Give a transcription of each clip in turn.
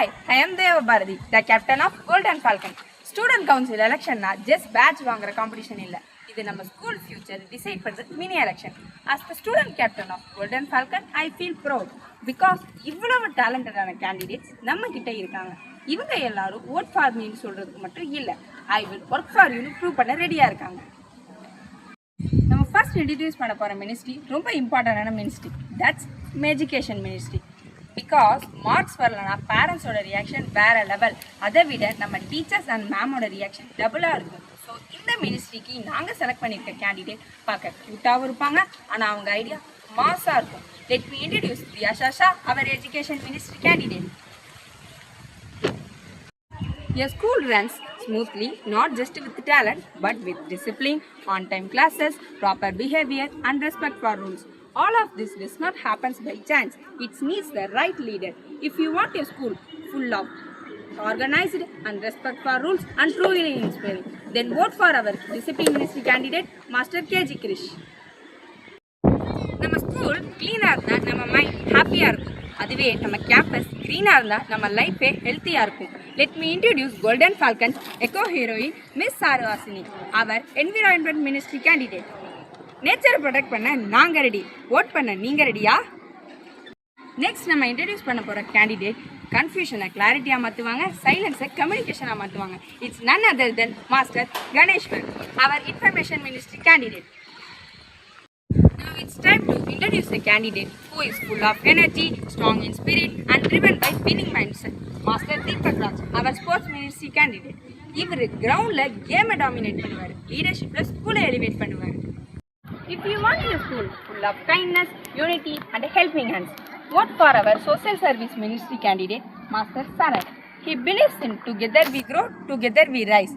Hi, I am Deva Bharati, the captain of Golden Falcon. Student Council election na just badge வாங்குற competition இல்ல. இது நம்ம school future decide பண்ற mini election. As the student captain of Golden Falcon, I feel proud because இவ்வளவு talented-ஆன candidates நம்ம கிட்ட இருக்காங்க. இவங்க எல்லாரும் vote for me ன்னு சொல்றதுக்கு மட்டும் இல்ல. I will work for you ன்னு prove பண்ண ரெடியா இருக்காங்க. நம்ம first introduce பண்ண போற ministry ரொம்ப இம்பார்ட்டன்டான ministry. That's education ministry. Because marks வரலனா parents ஓட reaction வேற level. அதை விட நம்ம teachers and ma'am ஓட reaction double இருக்கும். ஸோ இந்த மினிஸ்ட்ரிக்கு நாங்கள் செலக்ட் பண்ணியிருக்க கேண்டிடேட் பார்க்க க்யூட்டாகவும் இருப்பாங்க, ஆனால் அவங்க ஐடியா மாஸாக இருக்கும். Let me introduce Priya Shasha, அவர் education ministry candidate. Your school runs smoothly, not just with talent, but with discipline, on-time classes, proper behavior, and respect for rules. All of this does not happen by chance. It needs the right leader. If you want a school full of organized and respect for rules and truly inspiring, then vote for our discipline ministry candidate, Master KG Krish. நம்ம school க்ளீனாக இருந்தால் நம்ம mind ஹாப்பியாக இருக்கும். அதுவே நம்ம campus க்ரீனாக இருந்தால் நம்ம லைஃபே ஹெல்த்தியாக இருக்கும். Let me introduce golden falcons echo heroine miss Charuvasini. அவர் என்விரான்மெண்ட் மினிஸ்ட்ரி கேண்டிடேட். நேச்சரை ப்ரொடெக்ட் பண்ண நாங்கள் ரெடி, ஓட் பண்ண நீங்கள் ரெடியா? நெக்ஸ்ட் நம்ம இன்ட்ரடியூஸ் பண்ண போகிற கேண்டிடேட் கன்ஃபியூஷனை கிளாரிட்டியாக மாற்றுவாங்க, சைலன்ஸை கம்யூனிகேஷனாக மாற்றுவாங்க. It's none other than master Ganeshwar, அவர் information ministry candidate. Now it's time to introduce a candidate who is full of energy, strong in spirit and driven by winning mindset. Master Deepak Raj, our sports ministry candidate. இவர் கிரவுண்டில் கேமை dominate பண்ணுவார், லீடர்ஷிப்பில் ஸ்கூலை elevate பண்ணுவார். If you want your school full of kindness, unity and helping hands, vote for our social service ministry candidate, Master Sarat. He believes in together we grow, together we rise.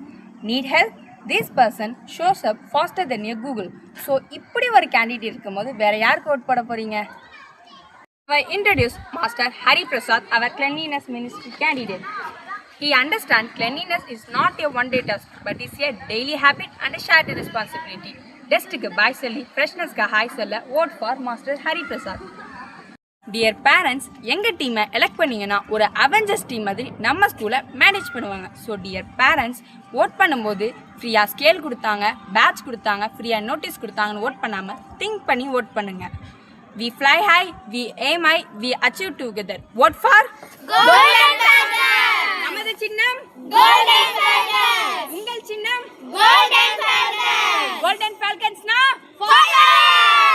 Need help? This person shows up faster than your Google. So, இப்படி ஒரு candidate இருக்கும்போது வேற யாருக்கு vote போட போறீங்க? I introduce Master Hari Prasad, our cleanliness ministry candidate. He understands cleanliness is not a one-day task, but is a daily habit and a shared responsibility. டெஸ்ட்டுக்கு bye சொல்லி ஃப்ரெஷ்னஸ்க்கு ஹாய் சொல்ல vote for master Hari Prasad. Dear parents, எங்கள் டீமை elect பண்ணிங்கன்னா ஒரு Avengers team மாதிரி நம்ம ஸ்கூலை மேனேஜ் பண்ணுவாங்க. ஸோ டியர் பேரண்ட்ஸ், ஓட் பண்ணும்போது ஃப்ரீயாக ஸ்கேல் கொடுத்தாங்க, பேட்ச் கொடுத்தாங்க, ஃப்ரீயாக நோட்டீஸ் கொடுத்தாங்கன்னு ஓட் பண்ணாமல் திங்க் பண்ணி ஓட் பண்ணுங்க. We fly high, we aim high, we achieve together. Vote for golden falcon. நமது சின்னம் கோல்டன் ஃபால்கன். உங்கள் சின்னம் கோல்டன் ஃபால்கன். கோல்டன் ஃபால்கன்ஸ்னா ஃபயர்!